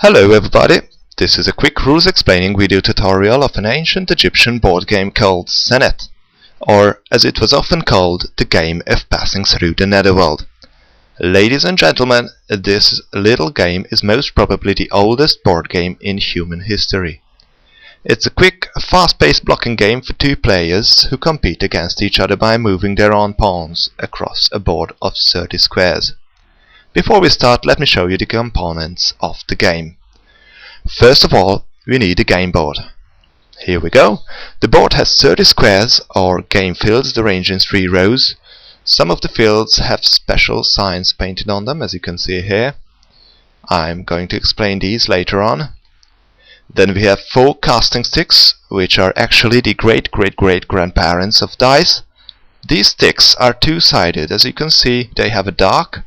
Hello everybody, this is a quick rules explaining video tutorial of an ancient Egyptian board game called Senet, or as it was often called, the game of passing through the netherworld. Ladies and gentlemen, this little game is most probably the oldest board game in human history. It's a quick, fast-paced blocking game for two players who compete against each other by moving their own pawns across a board of 30 squares. Before we start, let me show you the components of the game. First of all, we need a game board. Here we go. The board has 30 squares or game fields arranged in 3 rows. Some of the fields have special signs painted on them, as you can see here. I'm going to explain these later on. Then we have 4 casting sticks, which are actually the great-great-great-grandparents of dice. These sticks are two-sided. As you can see, they have a dark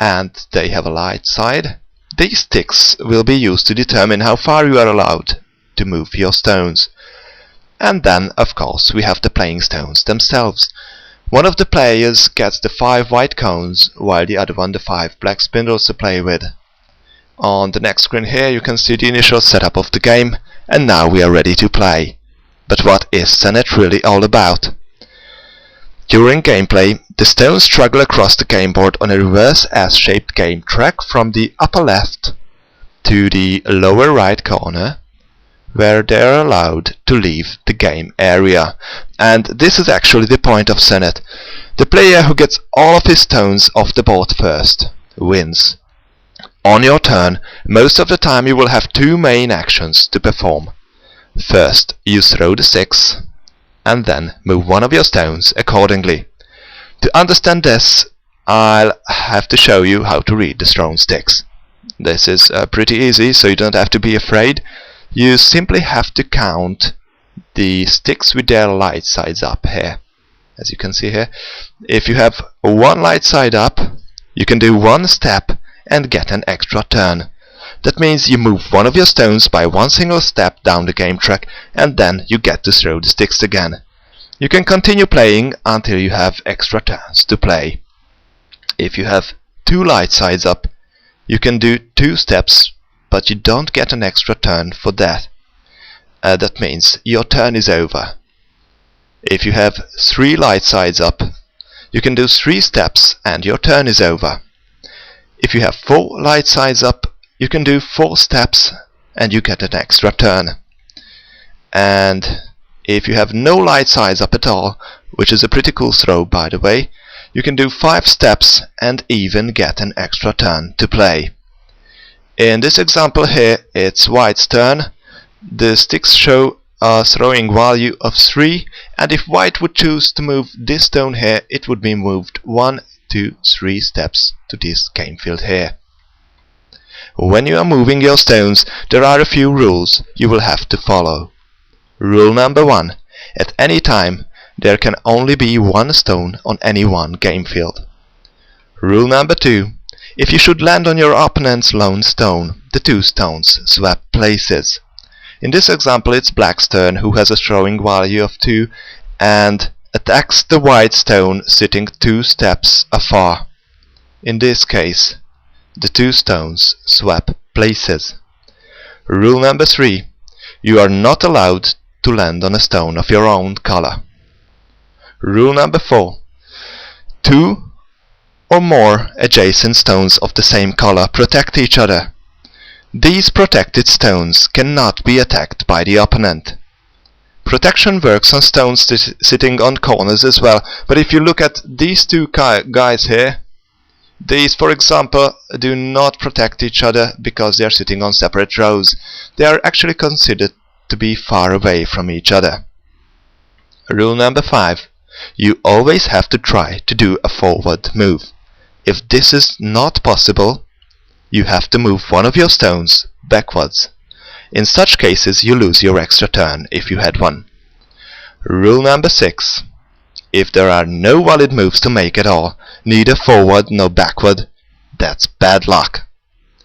and they have a light side. These sticks will be used to determine how far you are allowed to move your stones. And then, of course, we have the playing stones themselves. One of the players gets the 5 white cones, while the other one the 5 black spindles to play with. On the next screen here you can see the initial setup of the game, and now we are ready to play. But what is Senet really all about? During gameplay, the stones struggle across the game board on a reverse S-shaped game track from the upper left to the lower right corner, where they are allowed to leave the game area. And this is actually the point of Senet. The player who gets all of his stones off the board first wins. On your turn, most of the time you will have 2 main actions to perform. First, you throw the sticks, and then move one of your stones accordingly. To understand this, I'll have to show you how to read the thrown sticks. This is pretty easy, so you don't have to be afraid. You simply have to count the sticks with their light sides up here. As you can see here, if you have 1 light side up, you can do 1 step and get an extra turn. That means you move one of your stones by 1 single step down the game track, and then you get to throw the sticks again. You can continue playing until you have extra turns to play. If you have 2 light sides up, you can do 2 steps, but you don't get an extra turn for that. That means your turn is over. If you have 3 light sides up, you can do 3 steps and your turn is over. If you have 4 light sides up, you can do 4 steps and you get an extra turn. And if you have no light sides up at all, which is a pretty cool throw by the way, you can do 5 steps and even get an extra turn to play. In this example here, it's white's turn. The sticks show a throwing value of 3, and if white would choose to move this stone here, it would be moved 1, 2, 3 steps to this game field here. When you are moving your stones, there are a few rules you will have to follow. Rule number 1. At any time, there can only be 1 stone on any one game field. Rule number 2. If you should land on your opponent's lone stone, the 2 stones swap places. In this example, it's black's turn, who has a throwing value of 2 and attacks the white stone sitting 2 steps afar. In this case, the 2 stones swap places. Rule number 3. You are not allowed to land on a stone of your own color. Rule number 4. 2 or more adjacent stones of the same color protect each other. These protected stones cannot be attacked by the opponent. Protection works on stones sitting on corners as well, but if you look at these 2 guys here, these, for example, do not protect each other because they are sitting on separate rows. They are actually considered to be far away from each other. Rule number 5. You always have to try to do a forward move. If this is not possible, you have to move one of your stones backwards. In such cases, you lose your extra turn if you had one. Rule number 6. If there are no valid moves to make at all, neither forward nor backward, that's bad luck.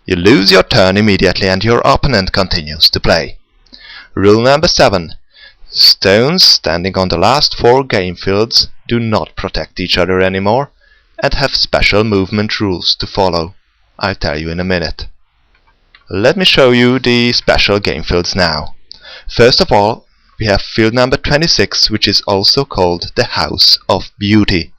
You lose your turn immediately and your opponent continues to play. Rule number 7. Stones standing on the last 4 game fields do not protect each other anymore and have special movement rules to follow. I'll tell you in a minute. Let me show you the special game fields now. First of all, we have field number 26, which is also called the House of Beauty.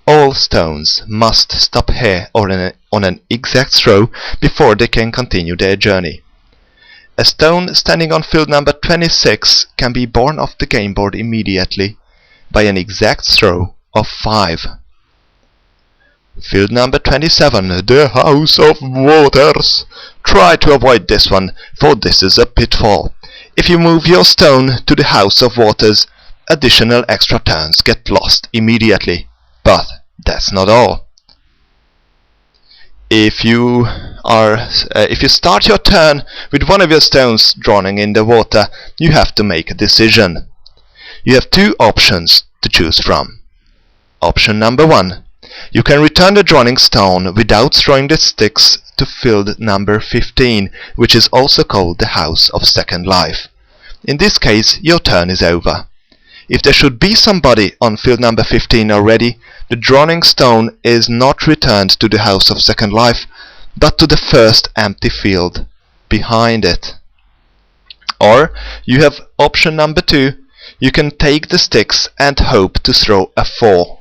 All stones must stop here or on an exact throw before they can continue their journey. A stone standing on field number 26 can be borne off the game board immediately by an exact throw of 5. Field number 27, the House of Waters. Try to avoid this one, for this is a pitfall. If you move your stone to the House of Waters, additional extra turns get lost immediately. But that's not all. If you start your turn with one of your stones drowning in the water, you have to make a decision. You have two options to choose from. Option number 1. You can return the drowning stone without throwing the sticks to field number 15, which is also called the House of Second Life. In this case, your turn is over. If there should be somebody on field number 15 already, the drowning stone is not returned to the House of Second Life, but to the first empty field behind it. Or you have option number 2. You can take the sticks and hope to throw a 4.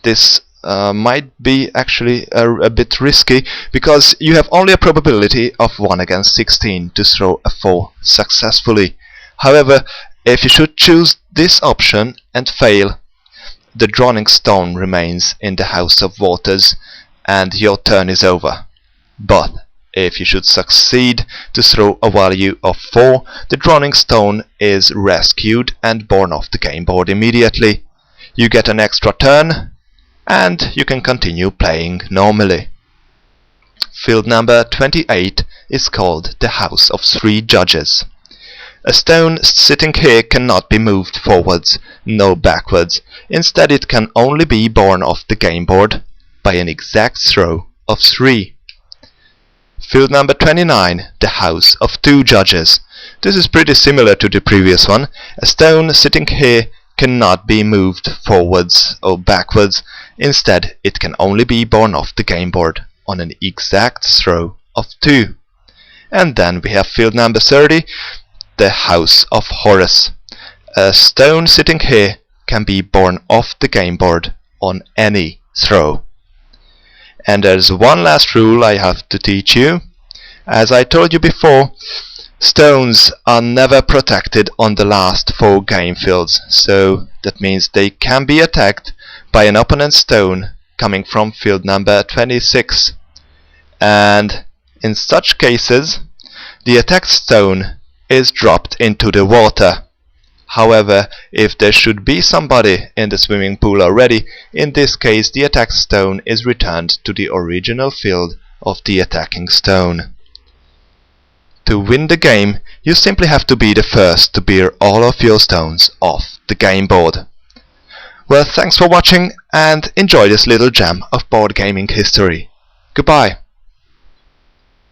This might be actually a bit risky, because you have only a probability of 1 against 16 to throw a 4 successfully. However, if you should choose this option and fail, the drowning stone remains in the House of Waters and your turn is over. But if you should succeed to throw a value of 4, the drowning stone is rescued and borne off the game board immediately. You get an extra turn and you can continue playing normally. Field number 28 is called the House of 3 Judges. A stone sitting here cannot be moved forwards, nor backwards. Instead, it can only be borne off the game board by an exact throw of 3. Field number 29, the House of 2 Judges. This is pretty similar to the previous one. A stone sitting here cannot be moved forwards or backwards. Instead, it can only be borne off the game board on an exact throw of 2. And then we have field number 30, the House of Horus. A stone sitting here can be borne off the game board on any throw. And there's one last rule I have to teach you. As I told you before, stones are never protected on the last 4 game fields, so that means they can be attacked by an opponent's stone coming from field number 26. And in such cases, the attacked stone is dropped into the water. However, if there should be somebody in the swimming pool already, in this case the attacked stone is returned to the original field of the attacking stone. To win the game, you simply have to be the first to bear all of your stones off the game board. Well, thanks for watching and enjoy this little gem of board gaming history. Goodbye.